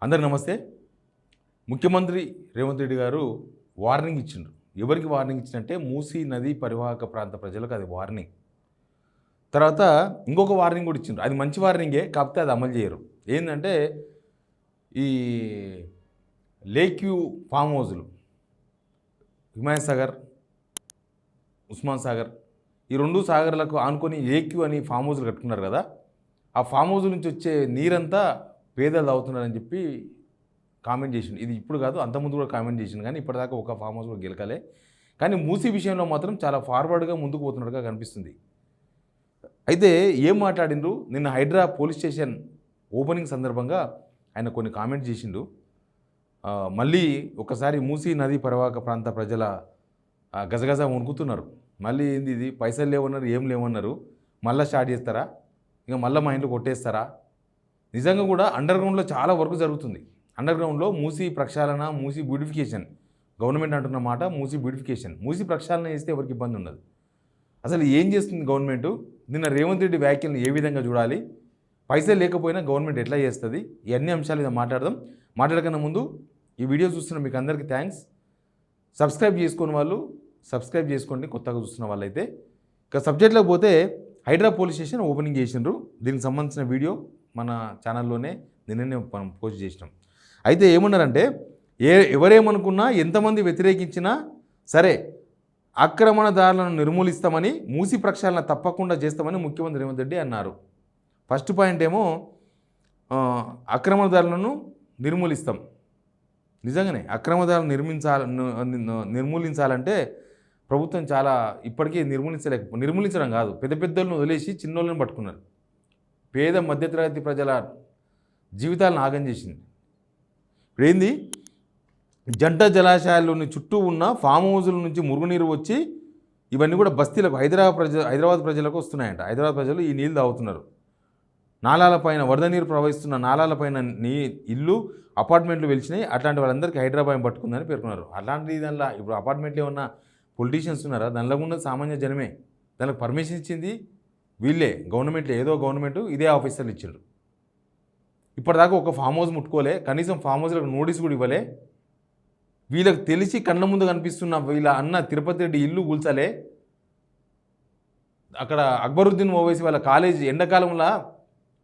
అందరికి నమస్తే. ముఖ్యమంత్రి రేవంత్ రెడ్డి గారు వార్నింగ్ ఇచ్చిండ్రు. ఎవరికి వార్నింగ్ ఇచ్చినంటే మూసీ నది పరివాహక ప్రాంత ప్రజలకు అది వార్నింగ్. తర్వాత ఇంకొక వార్నింగ్ కూడా ఇచ్చిండ్రు. అది మంచి వార్నింగే, కాకపోతే అది అమలు చేయరు. ఏంటంటే ఈ లేక్ వ్యూ ఫామ్ హౌజులు హిమాయత్ సాగర్, ఉస్మాన్ సాగర్, ఈ రెండు సాగర్లకు ఆనుకొని లేక్ వ్యూ అని ఫామ్ హౌజులు కట్టుకున్నారు కదా. ఆ ఫామ్ హౌజుల నుంచి వచ్చే నీరంతా పేదలు తాగుతున్నారని చెప్పి కామెంట్ చేసిండు. ఇది ఇప్పుడు కాదు, అంతకుముందు కూడా కామెంట్ చేసిండు, కానీ ఇప్పటిదాకా ఒక ఫామ్ హౌస్ కూడా గెలకలే. కానీ మూసీ విషయంలో మాత్రం చాలా ఫార్వర్డ్గా ముందుకు పోతున్నట్టుగా కనిపిస్తుంది. అయితే ఏం మాట్లాడిండ్రు, నిన్న హైడ్రా పోలీస్ స్టేషన్ ఓపెనింగ్ సందర్భంగా ఆయన కొన్ని కామెంట్స్ చేసిండు. మళ్ళీ ఒకసారి మూసీ నది పరివాహక ప్రాంత ప్రజల గజగజ వణుకుతున్నారు. మళ్ళీ ఏంది ఇది, పైసలు లేవన్నారు, ఏం లేవన్నారు, మళ్ళీ స్టార్ట్ చేస్తారా, ఇంకా మళ్ళీ మా ఇంట్లో కొట్టేస్తారా? నిజంగా కూడా అండర్ గ్రౌండ్లో చాలా వర్క్ జరుగుతుంది. అండర్ గ్రౌండ్లో మూసీ ప్రక్షాళన, మూసీ బ్యూటిఫికేషన్, గవర్నమెంట్ అంటున్న మాట మూసీ బ్యూటిఫికేషన్. మూసీ ప్రక్షాళన చేస్తే ఎవరికి ఇబ్బంది ఉండదు. అసలు ఏం చేస్తుంది గవర్నమెంట్? నిన్న రేవంత్ రెడ్డి వ్యాఖ్యలను ఏ విధంగా చూడాలి, పైసలు లేకపోయినా గవర్నమెంట్ ఎట్లా చేస్తుంది, ఇవన్నీ అంశాలు మీద మాట్లాడదాం. మాట్లాడకన్నా ముందు ఈ వీడియో చూస్తున్న మీకు అందరికీ థ్యాంక్స్. సబ్స్క్రైబ్ చేసుకున్న వాళ్ళు సబ్స్క్రైబ్ చేసుకోండి, కొత్తగా చూస్తున్న వాళ్ళైతే. ఇక సబ్జెక్ట్లోకి పోతే, హైడ్రా పోలీస్ స్టేషన్ ఓపెనింగ్ చేసిండ్రు. దీనికి సంబంధించిన వీడియో మన ఛానల్లోనే నిన్ననే మనం పోస్ట్ చేసినాం. అయితే ఏమన్నారంటే, ఎవరేమనుకున్నా, ఎంతమంది వ్యతిరేకించినా సరే ఆక్రమణదారులను నిర్మూలిస్తామని, మూసీ ప్రక్షాళన తప్పకుండా చేస్తామని ముఖ్యమంత్రి రేవంత్ రెడ్డి అన్నారు. ఫస్ట్ పాయింట్ ఏమో ఆక్రమణదారులను నిర్మూలిస్తాం. నిజంగానే అక్రమదారులను నిర్మూలించాలంటే ప్రభుత్వం చాలా ఇప్పటికీ నిర్మూలించడం కాదు, పెద్ద పెద్దలను వదిలేసి చిన్నోళ్ళని పట్టుకున్నారు. పేద మధ్యతరగతి ప్రజల జీవితాలను ఆగం చేసింది. ఇప్పుడేంది, జంట జలాశయాల్లోని చుట్టూ ఉన్న ఫామ్ హౌజుల నుంచి మురుగునీరు వచ్చి ఇవన్నీ కూడా బస్తీలకు, హైదరాబాద్ ప్రజలకు వస్తున్నాయంట. హైదరాబాద్ ప్రజలు ఈ నీళ్ళు తాగుతున్నారు. నాలాలపైన వరద నీరు ప్రవహిస్తున్న నాలాలపైన ఇల్లు, అపార్ట్మెంట్లు వెలిచినాయి. అట్లాంటి వాళ్ళందరికీ హైదరాబాద్ పట్టుకుందని పేర్కొన్నారు. అలాంటి దానిలో ఇప్పుడు అపార్ట్మెంట్లో ఉన్న పొలిటీషియన్స్ ఉన్నారా? దానిలో ఉన్న సామాన్య జనమే. దానికి పర్మిషన్ ఇచ్చింది వీళ్ళే, గవర్నమెంట్లో ఏదో గవర్నమెంట్ ఇదే ఆఫీసర్లు ఇచ్చిండ్రు. ఇప్పటిదాకా ఒక ఫామ్ హౌస్ ముట్టుకోలే, కనీసం ఫామ్ హౌస్లకు నోటీస్ కూడా ఇవ్వలే. వీళ్ళకి తెలిసి కళ్ళ ముందు కనిపిస్తున్న వీళ్ళ అన్న తిరుపతి రెడ్డి ఇల్లు కూల్చలే. అక్కడ అక్బరుద్దీన్ ఓవైసీ వాళ్ళ కాలేజీ, ఎండాకాలంలో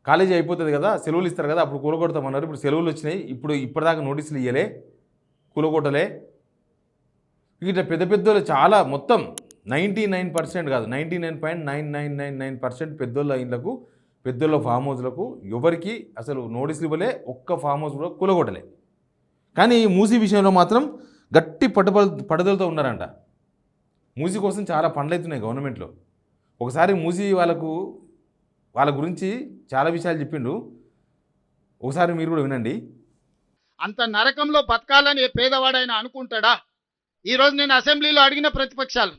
కాలేజీ అయిపోతుంది కదా, సెలవులు ఇస్తారు కదా, అప్పుడు కూలగొడతామన్నారు. ఇప్పుడు సెలవులు వచ్చినాయి, ఇప్పటిదాకా నోటీసులు ఇవ్వలే, కూలగొట్టలే. ఇట్లా పెద్ద పెద్దోళ్ళు చాలా, మొత్తం 99% కాదు, 99.9999% పెద్దోళ్ళ ఇళ్లకు, పెద్దోళ్ళ ఫామ్ హౌస్లకు ఎవరికి అసలు నోటీసులు ఇవ్వలే. ఒక్క ఫామ్ హౌస్ కూడా కూలగొట్టలే. కానీ మూసీ విషయంలో మాత్రం గట్టి పట్టుదలతో ఉన్నారంట. మూసీ కోసం చాలా పనులు అవుతున్నాయి గవర్నమెంట్లో. ఒకసారి మూసీ వాళ్ళ గురించి చాలా విషయాలు చెప్పిండు, ఒకసారి మీరు కూడా వినండి. అంత నరకంలో బతకాలని ఏ పేదవాడైనా అనుకుంటాడా? ఈరోజు నేను అసెంబ్లీలో అడిగిన ప్రతిపక్షాలు,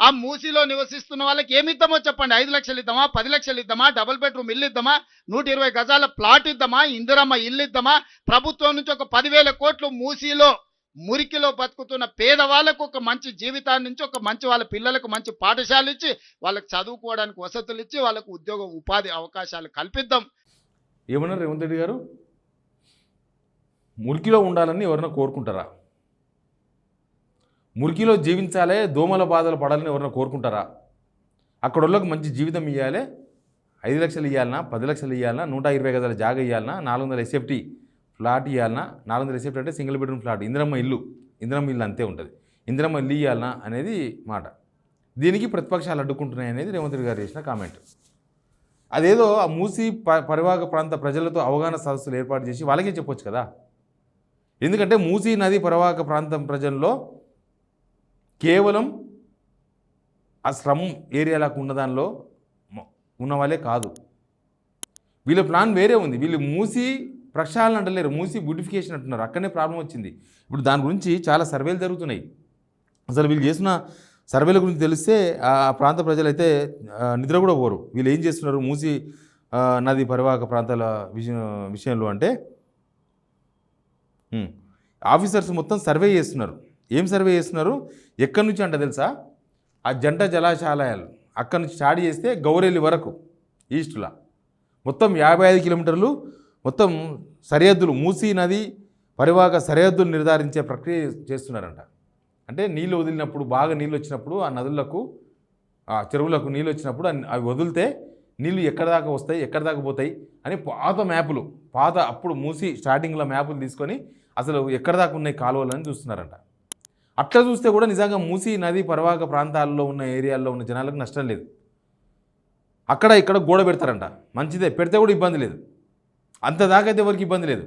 ఆ మూసీలో నివసిస్తున్న వాళ్ళకి ఏమి ఇద్దామో చెప్పండి. 5 లక్షలు ఇద్దామా, 10 లక్షలు ఇద్దామా, డబుల్ బెడ్రూమ్ ఇల్లు ఇద్దామా, 120 గజాల ప్లాట్ ఇద్దామా, ఇందిరమ్మ ఇల్లు ఇద్దామా? ప్రభుత్వం నుంచి ఒక 10,000 కోట్లు మూసీలో మురికిలో బతుకుతున్న పేదవాళ్ళకు ఒక మంచి జీవితాన్ని నుంచి, ఒక మంచి వాళ్ళ పిల్లలకు మంచి పాఠశాలలు ఇచ్చి, వాళ్ళకి చదువుకోవడానికి వసతులు ఇచ్చి, వాళ్ళకు ఉద్యోగ ఉపాధి అవకాశాలు కల్పిద్దాం. ఏమన్నారు రేవంత్ రెడ్డి గారు? మురికిలో ఉండాలని ఎవరైనా కోరుకుంటారా? మురికిలో జీవించాలే, దోమల బాధలు పడాలని ఎవరైనా కోరుకుంటారా? అక్కడ వాళ్ళకి మంచి జీవితం ఇవ్వాలి. 5 లక్షలు ఇవ్వాలన్నా, 10 లక్షలు ఇవ్వాలన్నా, 120 గజాల జాగా ఇవ్వాలన్నా, 400 ఎస్ఎఫ్టీ ఫ్లాట్ ఇవ్వాలన్నా, 400 ఎస్ఎఫ్టీ అంటే సింగిల్ బెడ్రూమ్ ఫ్లాట్, ఇందిరమ్మ ఇల్లు అంతే ఉంటుంది, ఇందిరమ్మ ఇల్లు ఇవ్వాలన్నా అనేది మాట. దీనికి ప్రతిపక్షాలు అడ్డుకుంటున్నాయి అనేది రేవంత్ రెడ్డి గారు చేసిన కామెంట్. అదేదో ఆ మూసీ పరివాహక ప్రాంత ప్రజలతో అవగాహన సదస్సులు ఏర్పాటు చేసి వాళ్ళకే చెప్పొచ్చు కదా. ఎందుకంటే మూసీ నది పరివాహక ప్రాంతం ప్రజల్లో కేవలం ఆ స్లమ్ ఏరియాలకు ఉన్న దానిలో ఉన్న వాళ్ళే కాదు, వీళ్ళ ప్లాన్ వేరే ఉంది. వీళ్ళు మూసీ ప్రక్షాళన అంటలేరు, మూసీ బ్యూటిఫికేషన్ అంటున్నారు. అక్కడనే ప్రాబ్లం వచ్చింది. ఇప్పుడు దాని గురించి చాలా సర్వేలు జరుగుతున్నాయి. అసలు వీళ్ళు చేసిన సర్వేల గురించి తెలిస్తే ఆ ప్రాంత ప్రజలైతే నిద్ర కూడా పోరు. వీళ్ళు ఏం చేస్తున్నారు మూసీ నది పరివాహక ప్రాంతాల విషయంలో అంటే, ఆఫీసర్స్ మొత్తం సర్వే చేస్తున్నారు. ఏం సర్వే చేస్తున్నారు? ఎక్కడి నుంచి అంటే తెలుసా? ఆ జంట జలాశయాలు అక్కడి నుంచి స్టార్ట్ చేస్తే గౌరెల్లి వరకు ఈస్టులా మొత్తం 55 కిలోమీటర్లు మొత్తం సరిహద్దులు మూసీ నది పరివాహక సరిహద్దులు నిర్ధారించే ప్రక్రియ చేస్తున్నారంట. అంటే నీళ్ళు వదిలినప్పుడు బాగా నీళ్ళు వచ్చినప్పుడు ఆ నదులకు ఆ చెరువులకు నీళ్ళు వచ్చినప్పుడు అవి వదిలితే నీళ్ళు ఎక్కడి దాకా వస్తాయి, ఎక్కడి దాకా పోతాయి అని పాత అప్పుడు మూసి స్టార్టింగ్లో మ్యాపులు తీసుకొని అసలు ఎక్కడి దాకా ఉన్నాయి కాలువలు అని చూస్తున్నారంట. అట్లా చూస్తే కూడా నిజంగా మూసీ నది పరివాహక ప్రాంతాల్లో ఉన్న ఏరియాల్లో ఉన్న జనాలకు నష్టం లేదు. అక్కడ ఇక్కడ గోడ పెడతారంట, మంచిదే, పెడితే కూడా ఇబ్బంది లేదు, అంత దాకా అయితే ఎవరికి ఇబ్బంది లేదు.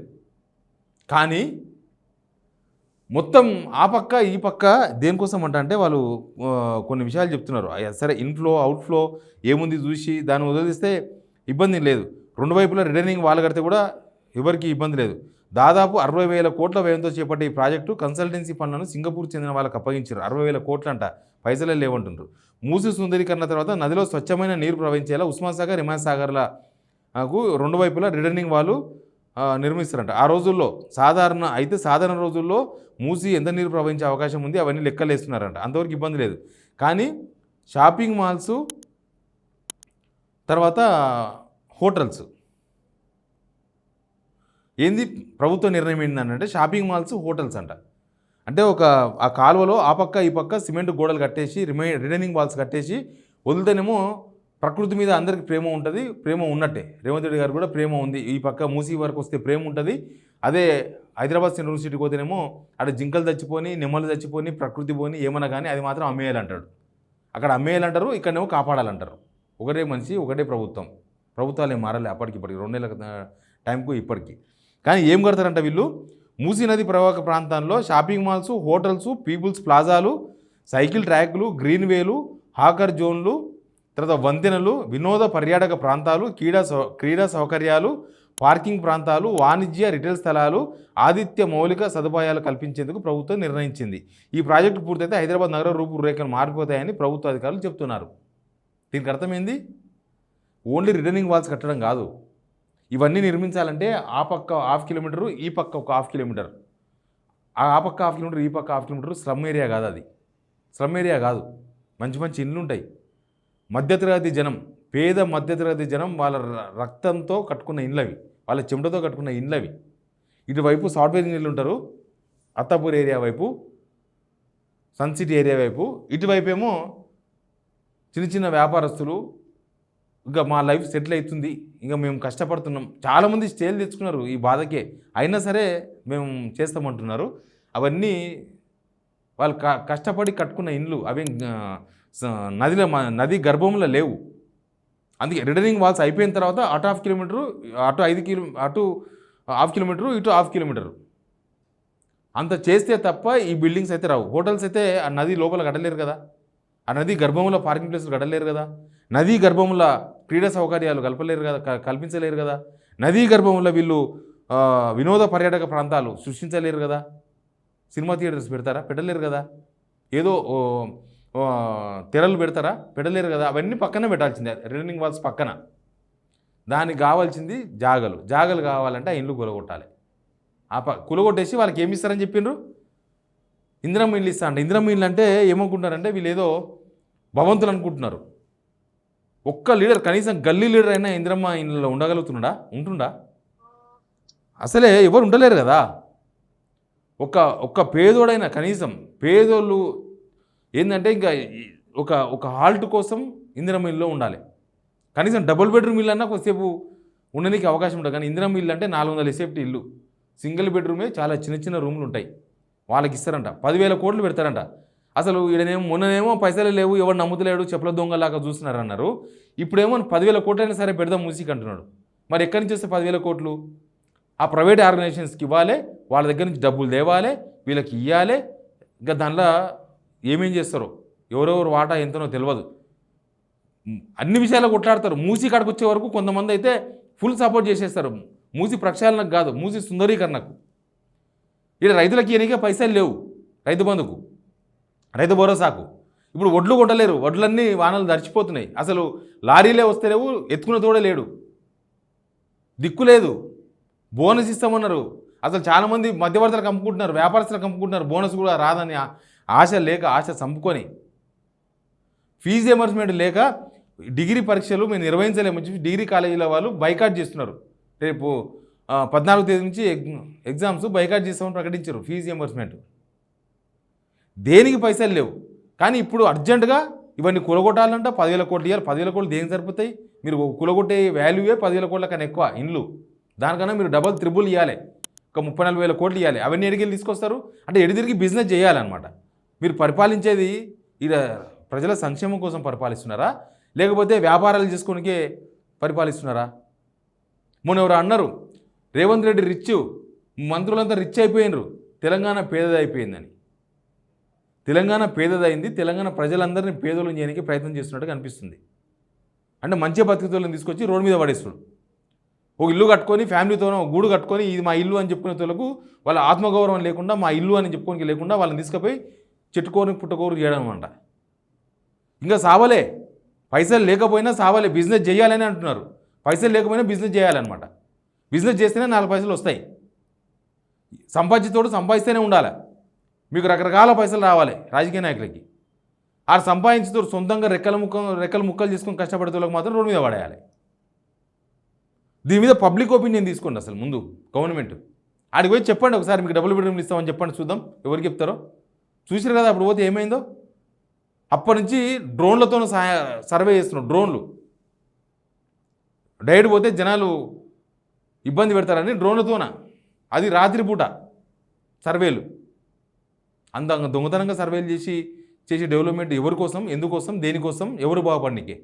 కానీ మొత్తం ఆ పక్క ఈ పక్క దేనికోసం అంటే వాళ్ళు కొన్ని విషయాలు చెప్తున్నారు. సరే ఇన్ఫ్లో అవుట్ఫ్లో ఏముంది చూసి దాన్ని వదిలిస్తే ఇబ్బంది లేదు, రెండు వైపులా రిటర్నింగ్ వాళ్ళు కడితే కూడా ఎవరికి ఇబ్బంది లేదు. దాదాపు 60,000 కోట్ల వ్యయంతో చేపట్టే ఈ ప్రాజెక్టు కన్సల్టెన్సీ పనులను సింగపూర్ చెందిన వాళ్ళకి అప్పగించారు. 60,000 కోట్లు అంట, పైసలే లేవంటుంటారు. మూసి సుందరీకరణ తర్వాత నదిలో స్వచ్ఛమైన నీరు ప్రవహించేలా ఉస్మాన్ సాగర్, హిమాయత్ సాగర్లకు రెండు వైపులా రిటర్నింగ్ వాళ్ళు నిర్మిస్తారంట. ఆ రోజుల్లో సాధారణ రోజుల్లో మూసి ఎంత నీరు ప్రవహించే అవకాశం ఉంది అవన్నీ లెక్కలు వేస్తున్నారంట, అంతవరకు ఇబ్బంది లేదు. కానీ షాపింగ్ మాల్స్ తర్వాత హోటల్స్ ఏంది ప్రభుత్వ నిర్ణయం ఏంటంటే షాపింగ్ మాల్స్ హోటల్స్ అంట. అంటే ఆ కాలువలో ఆ పక్క ఈ పక్క సిమెంట్ గోడలు కట్టేసి రిటర్నింగ్ వాల్స్ కట్టేసి వదిలితేనేమో ప్రకృతి మీద అందరికీ ప్రేమ ఉంటుంది, ప్రేమ ఉన్నట్టే. రేవంత్ రెడ్డి గారు కూడా ప్రేమ ఉంది, ఈ పక్క మూసీ వరకు వస్తే ప్రేమ ఉంటుంది. అదే హైదరాబాద్ యూనివర్సిటీకి పోతేనేమో అక్కడ జింకలు చచ్చిపోని, నెమ్మలు చచ్చిపోని, ప్రకృతి పోని ఏమన్నా కానీ అది మాత్రం అమ్మేయాలంటాడు. అక్కడ అమ్మేయాలంటారు, ఇక్కడనేమో కాపాడాలంటారు. ఒకటే మనిషి, ఒకటే ప్రభుత్వాలు ఏం మారాలి అప్పటికిప్పటికి 2 నెలల టైంకు ఇప్పటికి. కానీ ఏం కడతారంట వీళ్ళు, మూసీ నది ప్రవాహక ప్రాంతాల్లో షాపింగ్ మాల్స్, హోటల్స్, పీపుల్స్ ప్లాజాలు, సైకిల్ ట్రాక్లు, గ్రీన్వేలు, హాకర్ జోన్లు, తర్వాత వంతెనలు, వినోద పర్యాటక ప్రాంతాలు, క్రీడా సౌకర్యాలు, పార్కింగ్ ప్రాంతాలు, వాణిజ్య రిటైల్ స్థలాలు, ఆతిథ్య మౌలిక సదుపాయాలు కల్పించేందుకు ప్రభుత్వం నిర్ణయించింది. ఈ ప్రాజెక్టు పూర్తయితే హైదరాబాద్ నగర రూపురేఖలు మారిపోతాయని ప్రభుత్వ అధికారులు చెప్తున్నారు. దీనికి అర్థమైంది, ఓన్లీ రిటర్నింగ్ వాల్స్ కట్టడం కాదు, ఇవన్నీ నిర్మించాలంటే ఆ పక్క 1/2 కిలోమీటరు, ఈ పక్క ఒక 1/2 కిలోమీటర్, ఆ పక్క 1/2 కిలోమీటర్, ఈ పక్క 1/2 కిలోమీటర్ స్లమ్ ఏరియా కాదు, అది స్లమ్ ఏరియా కాదు, మంచి మంచి ఇళ్ళు ఉంటాయి. మధ్యతరగతి జనం, పేద మధ్యతరగతి జనం వాళ్ళ రక్తంతో కట్టుకున్న ఇండ్లవి, వాళ్ళ చెమటతో కట్టుకున్న ఇండ్లవి. ఇటువైపు సాఫ్ట్వేర్ ఇంజనీర్లు ఉంటారు, అత్తాపూర్ ఏరియా వైపు, సన్ సిటీ ఏరియా వైపు. ఇటువైపు ఏమో చిన్న చిన్న వ్యాపారస్తులు. ఇంకా మా లైఫ్ సెటిల్ అవుతుంది, ఇంకా మేము కష్టపడుతున్నాం, చాలామంది స్టేలు తెచ్చుకున్నారు ఈ బాధకే, అయినా సరే మేము చేస్తామంటున్నారు. అవన్నీ వాళ్ళు కష్టపడి కట్టుకున్న ఇండ్లు, అవి నది గర్భంలో లేవు. అందుకే రిటర్నింగ్ వాల్స్ అయిపోయిన తర్వాత అటు 1/2 కిలోమీటరు, అటు 1/2 కిలోమీటరు, ఇటు 1/2 కిలోమీటరు అంత చేస్తే తప్ప ఈ బిల్డింగ్స్ అయితే రావు. హోటల్స్ అయితే ఆ నది లోపల కట్టలేరు కదా, ఆ నది గర్భంలో పార్కింగ్ ప్లేసులు కట్టలేరు కదా, నదీ గర్భంలో క్రీడా సౌకర్యాలు కల్పించలేరు కదా, నదీ గర్భంలో వీళ్ళు వినోద పర్యాటక ప్రాంతాలు సృష్టించలేరు కదా, సినిమా థియేటర్స్ పెట్టలేరు కదా, ఏదో తెరలు పెట్టలేరు కదా. అవన్నీ పక్కన పెట్టాల్సిందే, రిటర్నింగ్ వాల్స్ పక్కన. దానికి కావాల్సింది జాగలు కావాలంటే ఆ ఇండ్లు కూలగొట్టాలి. కూలగొట్టేసి వాళ్ళకి ఏమి ఇస్తారని చెప్పిండ్రు, ఇందిరమ్మ ఇల్లు ఇస్తా అంటే. ఇందిరమ్మ ఇల్లు అంటే ఏమనుకుంటున్నారంటే వీళ్ళు ఏదో భవంతులు అనుకుంటున్నారు. ఒక్క లీడర్, కనీసం గల్లీ లీడర్ అయినా ఇందిరమ్మ ఇళ్ళలో ఉంటుండా? అసలే ఎవరు ఉండలేరు కదా. ఒక్క పేదోడైనా, కనీసం పేదోళ్ళు ఏంటంటే ఇంకా ఒక హాల్ట్ కోసం ఇందిరమ్మ ఇల్లులో ఉండాలి. కనీసం డబుల్ బెడ్రూమ్ ఇల్లు అన్నా కొద్దిసేపు ఉండడానికి అవకాశం ఉంటుంది. కానీ ఇందిరమ్మ ఇల్లు అంటే 400 ఎస్ఎఫ్టీ ఇల్లు, సింగిల్ బెడ్రూమే, చాలా చిన్న చిన్న రూమ్లు ఉంటాయి. వాళ్ళకి ఇస్తారంట, 10,000 కోట్లు పెడతారంట. అసలు మొన్ననేమో పైసలు లేవు, ఎవరు నమ్ముతలేడు, చెప్పుల దొంగలాగా చూస్తున్నారన్నారు. ఇప్పుడేమో 10,000 కోట్లు అయినా సరే పెడదాం మూసీకి అంటున్నాడు. మరి ఎక్కడి నుంచి వస్తే 10,000 కోట్లు? ఆ ప్రైవేట్ ఆర్గనైజేషన్స్కి ఇవ్వాలి, వాళ్ళ దగ్గర నుంచి డబ్బులు తేవాలి, వీళ్ళకి ఇవ్వాలి. ఇంకా దానిలో ఏమేం చేస్తారో, ఎవరెవరు వాటా ఎంతనో తెలియదు. అన్ని విషయాలు కొట్లాడతారు. మూసీ కాడికి వచ్చే వరకు కొంతమంది అయితే ఫుల్ సపోర్ట్ చేసేస్తారు, మూసీ ప్రక్షాళనకు కాదు, మూసీ సుందరీకరణకు. ఇక్కడ రైతులకి ఎనికే పైసలు లేవు, రైతు బంధుకు, రైతు భరోసాకు. ఇప్పుడు వడ్లు కొట్టలేరు, వడ్లన్నీ వానలు దర్చిపోతున్నాయి. అసలు లారీలే వస్తలేవు, ఎత్తుకున్న తోడే లేడు, దిక్కు లేదు. బోనస్ ఇస్తామన్నారు. అసలు చాలామంది మధ్యవర్తులకు అమ్ముకుంటున్నారు, వ్యాపారస్తులకు అమ్ముకుంటున్నారు. బోనస్ కూడా రాదని ఆశ చంపుకొని, ఫీజు రియంబర్స్మెంట్ లేక డిగ్రీ పరీక్షలు మేము నిర్వహించలేమని చెప్పి డిగ్రీ కాలేజీల వాళ్ళు బైకాట్ చేస్తున్నారు. రేపు 14వ తేదీ నుంచి ఎగ్జామ్స్ బైకాట్ చేస్తామని ప్రకటించారు. ఫీజు రియంబర్స్మెంట్ దేనికి పైసలు లేవు. కానీ ఇప్పుడు అర్జెంటుగా ఇవన్నీ కూలగొట్టాలంటే 10,000 కోట్లు ఇవ్వాలి. 10,000 కోట్లు దేనికి సరిపోతాయి? మీరు కూలగొట్టే వాల్యూవే 10,000 కోట్ల కన్నా ఎక్కువ ఇండ్లు. దానికన్నా మీరు డబల్ త్రిబుల్ ఇవ్వాలి, ఒక 30,000-40,000 కోట్లు ఇవ్వాలి. అవన్నీ ఎడికెళ్ళి తీసుకొస్తారు అంటే ఎడిదిరిగి బిజినెస్ చేయాలన్నమాట. మీరు పరిపాలించేది ఇక్కడ ప్రజల సంక్షేమం కోసం పరిపాలిస్తున్నారా, లేకపోతే వ్యాపారాలు చేసుకోనికే పరిపాలిస్తున్నారా? మొన్న ఎవరు అన్నారు రేవంత్ రెడ్డి రిచ్, మంత్రులంతా రిచ్ అయిపోయినరు, తెలంగాణ పేదదైపోయిందని. తెలంగాణ పేదదైంది, తెలంగాణ ప్రజలందరినీ పేదోళ్ళని చేయడానికి ప్రయత్నం చేస్తున్నట్టుగా అనిపిస్తుంది. అంటే మంచి బతికేతోళ్ళని తీసుకొచ్చి రోడ్డు మీద పడేస్తున్నాడు. ఒక ఇల్లు కట్టుకొని ఫ్యామిలీతోనో గూడు కట్టుకొని ఇది మా ఇల్లు అని చెప్పుకునే తోళ్ళకు వాళ్ళ ఆత్మగౌరవం లేకుండా, మా ఇల్లు అని చెప్పుకోనికి లేకుండా వాళ్ళని తీసుకుపోయి చెట్టుకోని పుట్టకోరు చేయడం అంట. ఇంకా సావలే, పైసలు లేకపోయినా సావలే, బిజినెస్ చేయాలని అంటున్నారు. పైసలు లేకపోయినా బిజినెస్ చేయాలన్నమాట. బిజినెస్ చేస్తేనే 4 పైసలు వస్తాయి. సంపాదించేతోడు సంపాదిస్తేనే ఉండాలి. మీకు రకరకాల పైసలు రావాలి రాజకీయ నాయకులకి. ఆ సంపాదించేతోడు సొంతంగా రెక్కలు ముక్కలు చేసుకొని కష్టపడేతోళ్ళకి మాత్రం రోడ్డు మీద పడేయాలి. దీని మీద పబ్లిక్ ఒపీనియన్ తీసుకోండి. అసలు ముందు గవర్నమెంట్ ఆడికి పోయి చెప్పండి ఒకసారి, మీకు డబుల్ బెడ్రూమ్లు ఇస్తామని చెప్పండి, చూద్దాం ఎవరికి చెప్తారో. చూసారు కదా అప్పుడు పోతే ఏమైందో. అప్పటి నుంచి డ్రోన్లతో సర్వే చేస్తున్నాడు. డ్రోన్లు డైరెక్ట్ పోతే జనాలు ఇబ్బంది పెడతారని డ్రోన్లతోన, అది రాత్రిపూట సర్వేలు. అందంగా దొంగతనంగా సర్వేలు చేసి డెవలప్మెంట్ ఎవరి కోసం, ఎందుకోసం, దేనికోసం, ఎవరు బాగుపడికే.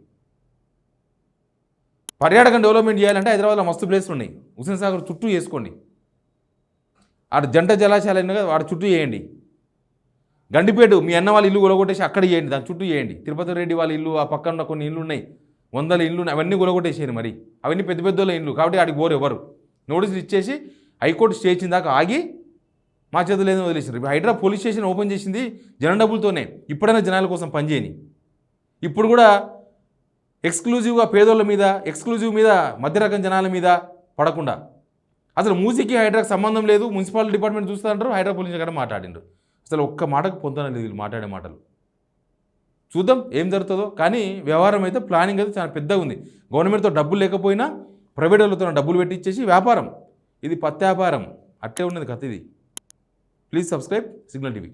పర్యాటకం డెవలప్మెంట్ చేయాలంటే హైదరాబాద్లో మస్తు ప్లేస్లు ఉన్నాయి. హుస్సేన్ సాగర్ చుట్టూ చేసుకోండి. ఆడ జంట జలాశయాలు కదా వాడి చుట్టూ చేయండి. గండిపేట మీ అన్న వాళ్ళ ఇల్లు గులగొట్టేసి అక్కడ చేయండి, దాని చుట్టూ చేయండి. తిరుపతి రెడ్డి వాళ్ళ ఇల్లు ఆ పక్కన కొన్ని ఇల్లు ఉన్నాయి, 100 ఇల్లు ఉన్నాయి, అవన్నీ గులగొట్టేసేయండి. మరి అవన్నీ పెద్ద పెద్దోళ్ళ ఇల్లు కాబట్టి ఆడికి పోరు ఎవరు. నోటీసులు ఇచ్చేసి హైకోర్టు స్టే ఇచ్చిన దాకా ఆగి మా చేతులు ఏదో వదిలేసారు. హైదరాబాద్ పోలీస్ స్టేషన్ ఓపెన్ చేసింది జనం డబ్బులతోనే. ఇప్పుడైనా జనాల కోసం పనిచేయని. ఇప్పుడు కూడా ఎక్స్క్లూజివ్గా పేదోళ్ళ మీద, ఎక్స్క్లూజివ్ మీద మధ్యరకం జనాల మీద పడకుండా. అసలు మూసీకి హైడ్రాకి సంబంధం లేదు, మున్సిపల్ డిపార్ట్మెంట్ చూస్తూ అంటారు, హైడ్రా పోలీస్ కూడా మాట్లాడిండ్రు. అసలు ఒక్క మాటకు పొందడం లేదు వీళ్ళు మాట్లాడే మాటలు. చూద్దాం ఏం జరుగుతుందో. కానీ వ్యవహారం అయితే ప్లానింగ్ అయితే చాలా పెద్దగా ఉంది. గవర్నమెంట్తో డబ్బులు లేకపోయినా ప్రైవేట్ వాళ్ళతో డబ్బులు పెట్టించేసి వ్యాపారం, ఇది పత్తి వ్యాపారం. అట్లే ఉన్నది కథ ఇది. Please subscribe signal TV.